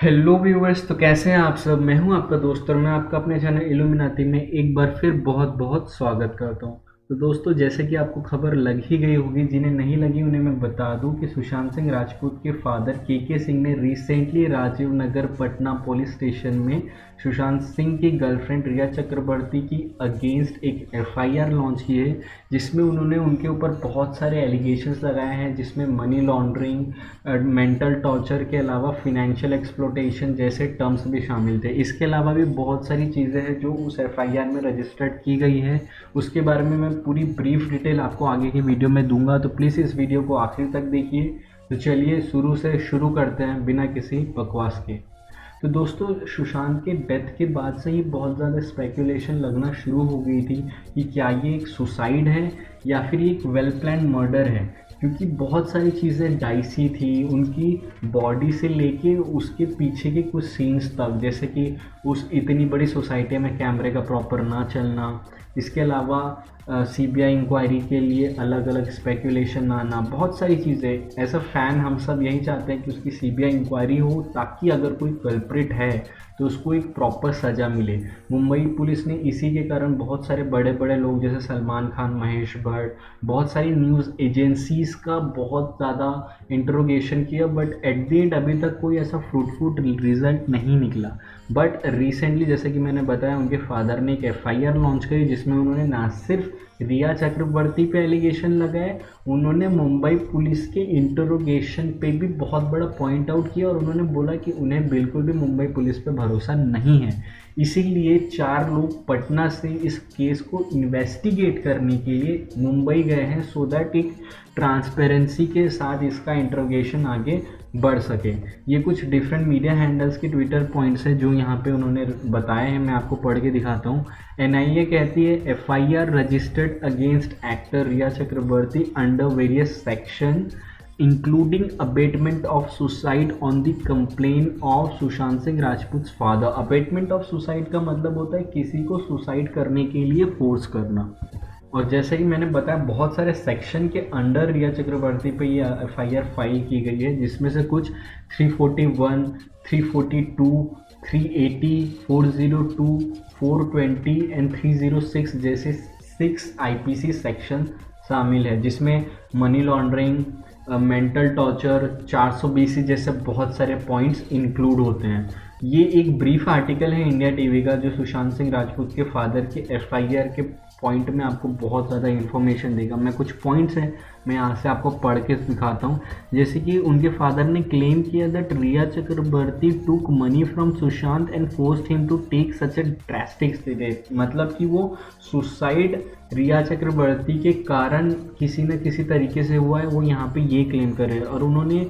Hello viewers. तो कैसे हैं आप सब। मैं हूं आपका दोस्त और मैं आपका अपने चैनल इल्यूमिनाती में एक बार फिर बहुत बहुत स्वागत करता हूं। तो दोस्तों, जैसे कि आपको खबर लग ही गई होगी, जिन्हें नहीं लगी उन्हें मैं बता दूं कि सुशांत सिंह राजपूत के फादर के सिंह ने recently Rajiv Nagar Patna police station में सुशांत सिंह की गर्लफ्रेंड रिया चक्रवर्ती की अगेंस्ट एक एफआईआर लॉन्च की है, जिसमें उन्होंने उनके ऊपर बहुत सारे एलिगेशंस लगाए हैं, जिसमें मनी लॉन्ड्रिंग, मेंटल टॉर्चर के अलावा फिनेंशियल एक्सप्लोटेशन जैसे टर्म्स भी शामिल थे। इसके अलावा भी बहुत सारी चीज़ें हैं जो उस एफआईआर में रजिस्टर्ड की गई है। उसके बारे में मैं पूरी ब्रीफ डिटेल आपको आगे की वीडियो में दूंगा, तो प्लीज़ इस वीडियो को आखिर तक देखिए। तो चलिए शुरू से शुरू करते हैं बिना किसी बकवास के। तो दोस्तों, सुशांत के डेथ के बाद से ही बहुत ज़्यादा स्पेकुलेशन लगना शुरू हो गई थी कि क्या ये एक सुसाइड है या फिर ये एक वेल प्लान मर्डर है, क्योंकि बहुत सारी चीज़ें डाइसी थी उनकी बॉडी से लेके उसके पीछे के कुछ सीन्स तक, जैसे कि उस इतनी बड़ी सोसाइटी में कैमरे का प्रॉपर ना चलना, इसके अलावा सीबीआई इंक्वायरी के लिए अलग अलग स्पेकुलेशन आना, बहुत सारी चीज़ें। एज अ फैन हम सब यही चाहते हैं कि उसकी सीबीआई इंक्वायरी हो, ताकि अगर कोई कल्प्रिट है तो उसको एक प्रॉपर सज़ा मिले। मुंबई पुलिस ने इसी के कारण बहुत सारे बड़े बड़े लोग जैसे सलमान खान, महेश भट्ट, बहुत सारी न्यूज़ एजेंसीज़ का बहुत ज़्यादा इंट्रोगेशन किया, बट एट द एंड अभी तक कोई ऐसा फ्रूटफुल रिजल्ट नहीं निकला। बट रिसेंटली, जैसे कि मैंने बताया, उनके फादर ने एक एफआईआर लॉन्च करी, जिसमें उन्होंने ना सिर्फ रिया चक्रवर्ती पे एलिगेशन लगाए, उन्होंने मुंबई पुलिस के इंटरोगेशन पे भी बहुत बड़ा पॉइंट आउट किया और उन्होंने बोला कि उन्हें बिल्कुल भी मुंबई पुलिस पे भरोसा नहीं है। इसीलिए 4 लोग पटना से इस केस को इन्वेस्टिगेट करने के लिए मुंबई गए हैं, सो दैट एक ट्रांसपेरेंसी के साथ इसका इंटरोगेशन आगे बढ़ सके। ये कुछ डिफरेंट मीडिया हैंडल्स के ट्विटर पॉइंट्स हैं जो यहाँ पे उन्होंने बताए हैं, मैं आपको पढ़ के दिखाता हूँ। एनआईए कहती है, FIR registered against actor Riya Chakraborty under various section including abetment of suicide on the complain of Sushant Singh Rajput father. Abetment of suicide का मतलब होता है किसी को सुसाइड करने के लिए फोर्स करना। और जैसे कि मैंने बताया, बहुत सारे सेक्शन के अंडर रिया चक्रवर्ती पे ये एफआईआर फाइल की गई है, जिसमें से कुछ 341, 342, 380, 402, 420 एंड 306 जैसे 6 आईपीसी सेक्शन शामिल है, जिसमें मनी लॉन्ड्रिंग, मेंटल टॉर्चर, 420 जैसे बहुत सारे पॉइंट्स इंक्लूड होते हैं। ये एक ब्रीफ आर्टिकल है इंडिया टीवी का, जो सुशांत सिंह राजपूत के फादर के एफआईआर के पॉइंट में आपको बहुत ज़्यादा इन्फॉर्मेशन देगा। मैं कुछ पॉइंट्स हैं, मैं यहाँ से आपको पढ़ के दिखाता हूँ। जैसे कि उनके फादर ने क्लेम किया that Riya Chakraborty took money from Sushant and forced him to take such a drastic step. मतलब कि वो सुसाइड रिया चक्रवर्ती के कारण किसी न किसी तरीके से हुआ है, वो यहाँ पे ये क्लेम कर रहे हैं। और उन्होंने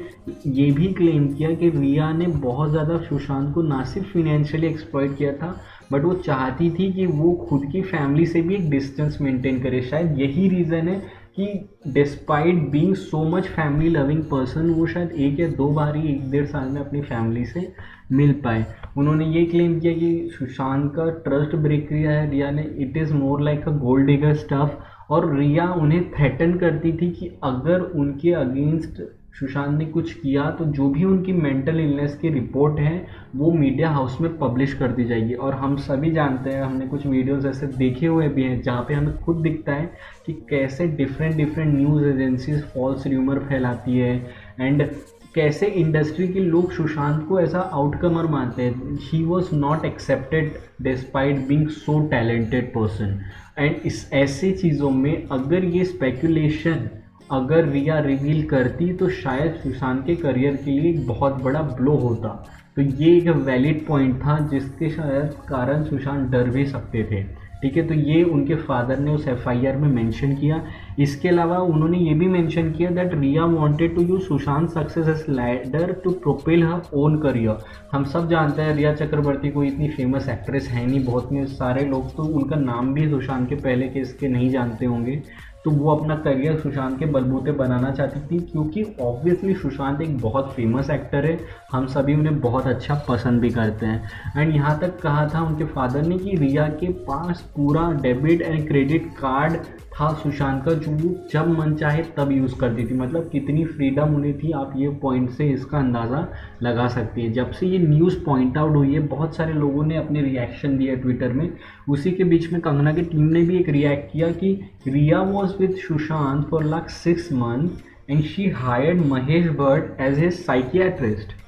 ये भी क्लेम किया कि रिया ने बहुत ज़्यादा सुशांत को ना सिर्फ फिनेंशियली एक्सप्लॉइट किया था, बट वो चाहती थी कि वो खुद की फैमिली से भी एक डिस्टेंस मेंटेन करे। शायद यही रीज़न है कि despite being so much family loving person, वो शायद 1 या 2 बार ही 1-1.5 साल में अपनी फैमिली से मिल पाए। उन्होंने ये क्लेम किया कि सुशांत का ट्रस्ट ब्रेक किया है रिया ने, it is more like a gold digger stuff. और रिया उन्हें थ्रेटन करती थी कि अगर उनके अगेंस्ट सुशांत ने कुछ किया तो जो भी उनकी मेंटल इलनेस की रिपोर्ट है वो मीडिया हाउस में पब्लिश कर दी जाएगी। और हम सभी जानते हैं, हमने कुछ वीडियोस ऐसे देखे हुए भी हैं जहाँ पे हमें खुद दिखता है कि कैसे different news agencies false rumour फैलाती है, एंड कैसे इंडस्ट्री के लोग सुशांत को ऐसा आउटकमर मानते हैं। He was not accepted despite being so talented person. And इस ऐसी चीज़ों में अगर ये स्पेकुलेशन अगर रिया रिवील करती तो शायद सुशांत के करियर के लिए एक बहुत बड़ा ब्लो होता। तो ये एक वैलिड पॉइंट था जिसके शायद कारण सुशांत डर भी सकते थे। ठीक है, तो ये उनके फादर ने उस एफआईआर में मेंशन किया। इसके अलावा उन्होंने ये भी मेंशन किया that Riya wanted to use Sushant success as ladder to propel her own career. हम सब जानते हैं रिया चक्रवर्ती कोई इतनी फेमस एक्ट्रेस है नहीं, बहुत में सारे लोग तो उनका नाम भी सुशांत के पहले केस के नहीं जानते होंगे। तो वो अपना करियर सुशांत के बलबूते बनाना चाहती थी, क्योंकि ऑब्वियसली सुशांत एक बहुत फेमस एक्टर है, हम सभी उन्हें बहुत अच्छा पसंद भी करते हैं। एंड यहाँ तक कहा था उनके फादर ने कि रिया के पास पूरा डेबिट एंड क्रेडिट कार्ड था सुशांत का, जो वो जब मन चाहे तब यूज़ करती थी। मतलब कितनी फ्रीडम उन्हें थी, आप ये पॉइंट से इसका अंदाज़ा लगा सकती है। जब से ये न्यूज़ पॉइंट आउट हुई है, बहुत सारे लोगों ने अपने रिएक्शन दिए ट्विटर में। उसी के बीच में कंगना की टीम ने भी एक रिएक्ट किया कि Rhea was with Sushant for like 6 months and she hired Mahesh Bhatt as a psychiatrist.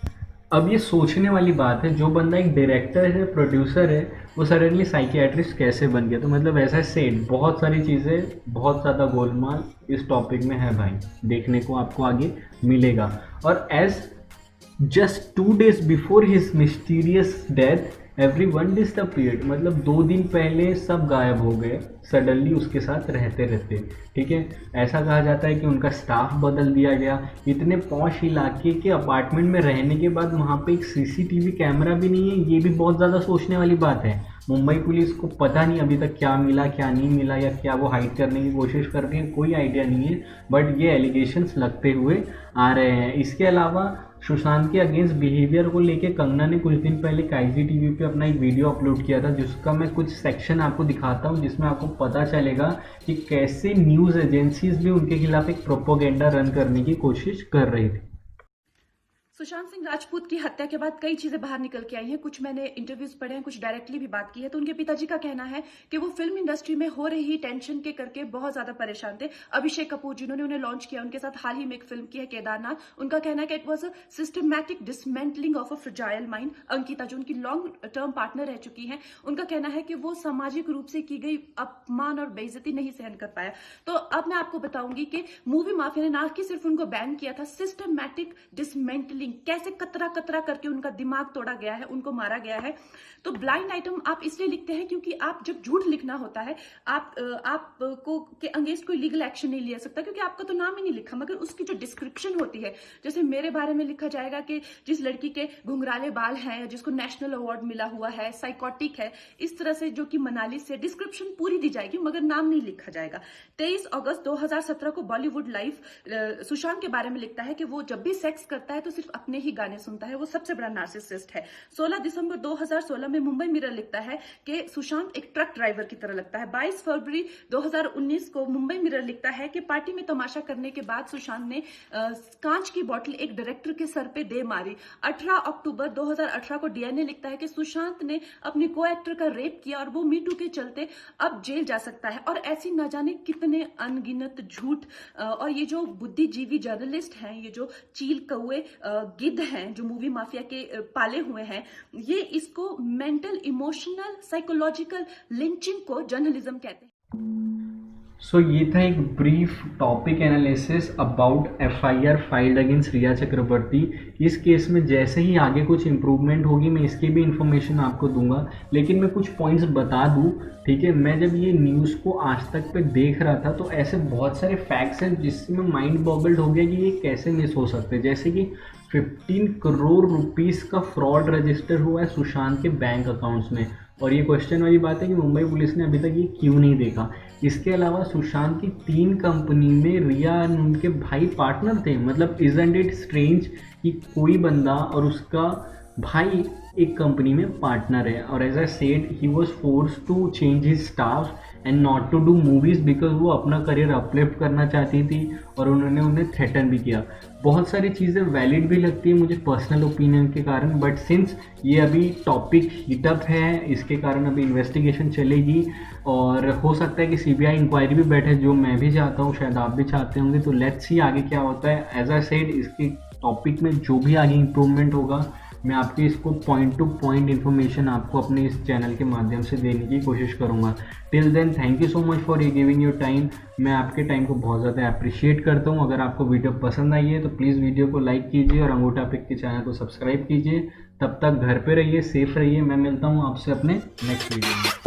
अब ये सोचने वाली बात है, जो बंदा एक डायरेक्टर है, प्रोड्यूसर है, वो सडनली साइकियाट्रिस्ट कैसे बन गया? तो मतलब ऐसा सेट बहुत सारी चीज़ें, बहुत ज़्यादा गोलमाल इस टॉपिक में है भाई, देखने को आपको आगे मिलेगा। और as just 2 days before his mysterious death everyone disappeared, मतलब 2 दिन पहले सब गायब हो गए सडनली उसके साथ रहते रहते। ठीक है, ऐसा कहा जाता है कि उनका स्टाफ बदल दिया गया। इतने पॉश इलाके के अपार्टमेंट में रहने के बाद वहाँ पे एक सीसीटीवी कैमरा भी नहीं है, ये भी बहुत ज़्यादा सोचने वाली बात है। मुंबई पुलिस को पता नहीं अभी तक क्या मिला क्या नहीं मिला, या क्या वो हाइड करने की कोशिश कर रही है, कोई आइडिया नहीं है, बट ये एलिगेशंस लगते हुए आ रहे हैं। इसके अलावा सुशांत के अगेंस्ट बिहेवियर को लेके कंगना ने कुछ दिन पहले IGTV पे अपना एक वीडियो अपलोड किया था, जिसका मैं कुछ सेक्शन आपको दिखाता हूँ, जिसमें आपको पता चलेगा कि कैसे न्यूज़ एजेंसीज भी उनके खिलाफ एक प्रोपोगेंडा रन करने की कोशिश कर रही थी। सुशांत सिंह राजपूत की हत्या के बाद कई चीजें बाहर निकल के आई हैं। कुछ मैंने इंटरव्यूज पढ़े हैं, कुछ डायरेक्टली भी बात की है। तो उनके पिताजी का कहना है कि वो फिल्म इंडस्ट्री में हो रही टेंशन के करके बहुत ज्यादा परेशान थे। अभिषेक कपूर जिन्होंने उन्हें लॉन्च किया, उनके साथ हाल ही में एक फिल्म की है केदारनाथ, उनका कहना है कि it was a systematic dismantling of a fragile mind. Ankita जो उनकी लॉन्ग टर्म पार्टनर रह चुकी है, उनका कहना है कि वो सामाजिक रूप से की गई अपमान और बेइज्जती नहीं सहन कर पाया। तो अब मैं आपको बताऊंगी कि मूवी माफिया ने ना कि सिर्फ उनको बैन किया था, सिस्टमैटिक डिसमेंटलिंग, कैसे कतरा कतरा करके उनका दिमाग तोड़ा गया है, उनको मारा गया है। तो ब्लाइंड आइटम आप इसलिए लिखते हैं क्योंकि आप जब झूठ लिखना होता है, आप को के अगेंस्ट कोई लीगल एक्शन नहीं लिया सकता, क्योंकि आपका तो नाम ही नहीं लिखा, मगर उसकी जो डिस्क्रिप्शन होती है, जैसे मेरे बारे में लिखा जाएगा कि जिस लड़की के घुंघराले बाल हैं, जिसको नेशनल अवार्ड मिला हुआ है, साइकोटिक है, इस तरह से, जो कि मनाली से, डिस्क्रिप्शन पूरी दी जाएगी मगर नाम नहीं लिखा जाएगा। 23 अगस्त 2017 को बॉलीवुड लाइव सुशांत के बारे में लिखता है कि वो जब भी सेक्स करता है तो सिर्फ अपने ही गाने सुनता है, वो सबसे बड़ा नार्सिसिस्ट है। 16 दिसंबर 2016 में मुंबई मिरर लिखता है कि सुशांत एक ट्रक ड्राइवर की तरह लगता है। 22 फरवरी 2019 को मुंबई मिरर लिखता है कि पार्टी में तमाशा करने के बाद सुशांत ने कांच की बोतल एक डायरेक्टर के सर पे दे मारी। 18 अक्टूबर 2018 को डीएनए लिखता है कि सुशांत ने अपने को एक्टर का रेप किया और वो मीटू के चलते अब जेल जा सकता है। और ऐसी न जाने कितने अनगिनत झूठ। और ये जो बुद्धिजीवी जर्नलिस्ट हैं, ये जो चील कौए गिद्ध हैं, जो मूवी माफिया के पाले हुए हैं, ये इसको मेंटल, इमोशनल, साइकोलॉजिकल लिंचिंग को जर्नलिज्म कहते हैं। सो ये था एक brief topic analysis about FIR filed against Rhea Chakraborty. इस केस में जैसे ही आगे कुछ इम्प्रूवमेंट होगी मैं इसकी भी इन्फॉर्मेशन आपको दूंगा, लेकिन मैं कुछ पॉइंट्स बता दूं। ठीक है, मैं जब ये न्यूज़ को आज तक पे देख रहा था तो ऐसे बहुत सारे फैक्ट्स हैं जिससे मैं माइंड बॉगल्ड हो गया कि ये कैसे मिस हो सकते हैं। जैसे कि 15 करोड़ रुपीस का फ्रॉड रजिस्टर हुआ है सुशांत के बैंक अकाउंट्स में, और ये क्वेश्चन वाली बात है कि मुंबई पुलिस ने अभी तक ये क्यों नहीं देखा। इसके अलावा सुशांत की 3 कंपनी में रिया और उनके भाई पार्टनर थे। मतलब इजंट इट स्ट्रेंज कि कोई बंदा और उसका भाई एक कंपनी में पार्टनर है। और as I said, he was force to change his staff and not to do movies because वो अपना करियर अपलिफ्ट करना चाहती थी, और उन्होंने उन्हें थ्रेटन भी किया। बहुत सारी चीज़ें वैलिड भी लगती है मुझे पर्सनल ओपिनियन के कारण, बट सिंस ये अभी टॉपिक हीटअप है, इसके कारण अभी इन्वेस्टिगेशन चलेगी और हो सकता है कि CBI इंक्वायरी भी बैठे, जो मैं भी चाहता हूँ, शायद आप भी चाहते होंगे। तो लेट्स सी आगे क्या होता है। एज आई सेड, इसके टॉपिक में जो भी आगे इम्प्रूवमेंट होगा मैं आपकी इसको पॉइंट टू पॉइंट इन्फॉर्मेशन आपको अपने इस चैनल के माध्यम से देने की कोशिश करूँगा। Till then thank you so much for giving your time. मैं आपके टाइम को बहुत ज़्यादा अप्रिशिएट करता हूँ। अगर आपको वीडियो पसंद आई है तो प्लीज़ वीडियो को लाइक कीजिए और अंगूठा पिक के चैनल को सब्सक्राइब कीजिए। तब तक घर पे रहिए, सेफ रहिए। मैं मिलता हूँ आपसे अपने नेक्स्ट वीडियो में।